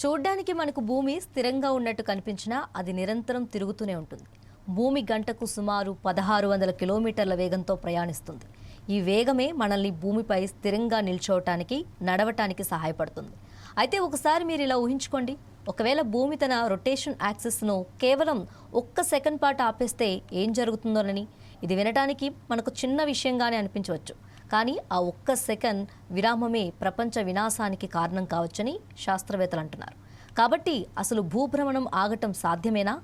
చూడ్డానికి మనకు భూమి స్థిరంగా ఉన్నట్టు కనిపించినా అది నిరంతరం తిరుగుతూనే ఉంటుంది. భూమి గంటకు సుమారు 1600 కిలోమీటర్ల వేగంతో ప్రయాణిస్తుంది. ఈ వేగమే మనల్ని భూమిపై స్థిరంగా నిల్చోవటానికి, నడవటానికి సహాయపడుతుంది. అయితే ఒకసారి మీరు ఇలా ఊహించుకోండి, ఒకవేళ భూమి తన రొటేషన్ యాక్సిస్ను కేవలం ఒక్క సెకండ్ పాటు ఆపేస్తే ఏం జరుగుతుందోనని. ఇది వినటానికి మనకు చిన్న విషయంగానే అనిపించవచ్చు, కానీ ఆ ఒక్క సెకండ్ విరామమే ప్రపంచ వినాశానికి కారణం కావచ్చని శాస్త్రవేత్తలు అంటున్నారు. కాబట్టి అసలు భూభ్రమణం ఆగటం సాధ్యమేనా?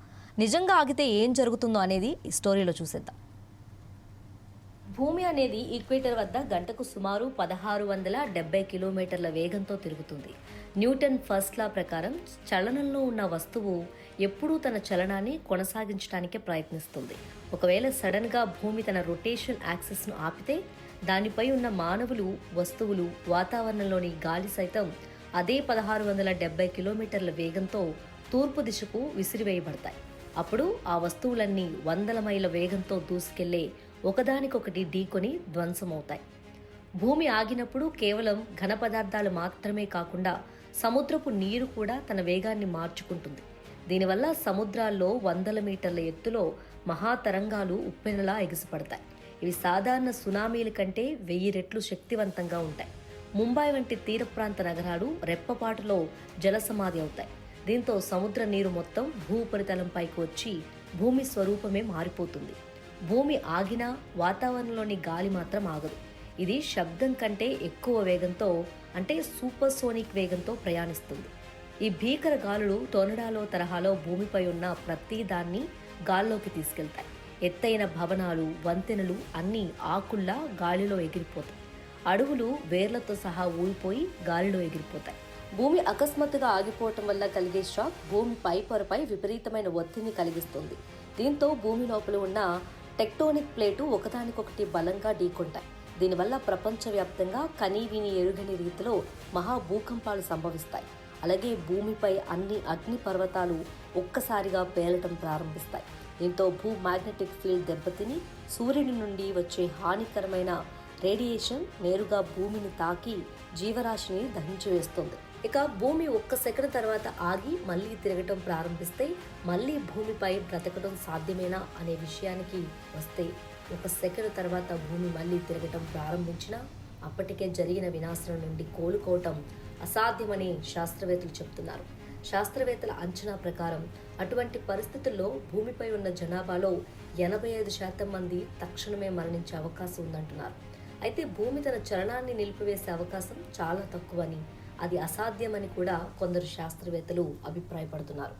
నిజంగా ఆగితే ఏం జరుగుతుందో అనేది ఈ స్టోరీలో చూసేద్దాం. భూమి అనేది ఈక్వేటర్ వద్ద గంటకు సుమారు 1670 కిలోమీటర్ల వేగంతో తిరుగుతుంది. న్యూటన్ ఫస్ట్ లా ప్రకారం చలనంలో ఉన్న వస్తువు ఎప్పుడూ తన చలనాన్ని కొనసాగించడానికే ప్రయత్నిస్తుంది. ఒకవేళ సడన్గా భూమి తన రొటేషన్ యాక్సిస్ను ఆపితే దానిపై ఉన్న మానవులు, వస్తువులు, వాతావరణంలోని గాలి సైతం అదే 1670 కిలోమీటర్ల వేగంతో తూర్పు దిశకు విసిరివేయబడతాయి. అప్పుడు ఆ వస్తువులన్నీ వందల మైళ్ళ వేగంతో దూసుకెళ్లే ఒకదానికొకటి ఢీకొని ధ్వంసమవుతాయి. భూమి ఆగినప్పుడు కేవలం ఘన పదార్థాలు మాత్రమే కాకుండా సముద్రపు నీరు కూడా తన వేగాన్ని మార్చుకుంటుంది. దీనివల్ల సముద్రాల్లో వందల మీటర్ల ఎత్తులో మహాతరంగాలు ఉప్పెనలా ఎగిసిపడతాయి. ఇవి సాధారణ సునామీల కంటే 1000 రెట్లు శక్తివంతంగా ఉంటాయి. ముంబై వంటి తీర ప్రాంత నగరాలు రెప్పపాటులో జలసమాధి అవుతాయి. దీంతో సముద్ర నీరు మొత్తం భూపరితలంపైకి వచ్చి భూమి స్వరూపమే మారిపోతుంది. భూమి ఆగినా వాతావరణంలోని గాలి మాత్రం ఆగదు. ఇది శబ్దం కంటే ఎక్కువ వేగంతో, అంటే సూపర్సోనిక్ వేగంతో ప్రయాణిస్తుంది. ఈ భీకర గాలులు టొర్నడో తరహాలో భూమిపై ఉన్న ప్రతి దాన్ని గాల్లోకి తీసుకెళ్తాయి. ఎత్తైన భవనాలు, వంతెనలు అన్నీ ఆకుల్లా గాలిలో ఎగిరిపోతాయి. అడవులు వేర్లతో సహా ఊడిపోయి గాలిలో ఎగిరిపోతాయి. భూమి అకస్మాత్తుగా ఆగిపోవటం వల్ల కలిగే షాక్ భూమి పైపొరపై విపరీతమైన ఒత్తిడిని కలిగిస్తుంది. దీంతో భూమి లోపల ఉన్న టెక్టోనిక్ ప్లేటు ఒకదానికొకటి బలంగా ఢీకొంటాయి. దీనివల్ల ప్రపంచవ్యాప్తంగా కనీవిని ఎరుగని రీతిలో మహాభూకంపాలు సంభవిస్తాయి. అలాగే భూమిపై అన్ని అగ్ని పర్వతాలు ఒక్కసారిగా పేలటం ప్రారంభిస్తాయి. దీంతో భూ మ్యాగ్నెటిక్ ఫీల్డ్ దెబ్బతిని సూర్యుడి నుండి వచ్చే హానికరమైన రేడియేషన్ నేరుగా భూమిని తాకి జీవరాశిని దహించివేస్తుంది. ఇక భూమి ఒక్క సెకండ్ తర్వాత ఆగి మళ్లీ తిరగటం ప్రారంభిస్తే మళ్లీ భూమిపై బ్రతకడం సాధ్యమేనా అనే విషయానికి వస్తే, ఒక సెకండ్ తర్వాత భూమి మళ్లీ తిరగటం ప్రారంభించినా అప్పటికే జరిగిన వినాశనం నుండి కోలుకోవటం అసాధ్యమని శాస్త్రవేత్తలు చెబుతున్నారు. శాస్త్రవేత్తల అంచనా ప్రకారం అటువంటి పరిస్థితుల్లో భూమిపై ఉన్న జనాభాలో 85% మంది తక్షణమే మరణించే అవకాశం ఉందంటున్నారు. అయితే భూమి తన చలనాన్ని నిలిపివేసే అవకాశం చాలా తక్కువని, అది అసాధ్యమని కూడా కొందరు శాస్త్రవేత్తలు అభిప్రాయపడుతున్నారు.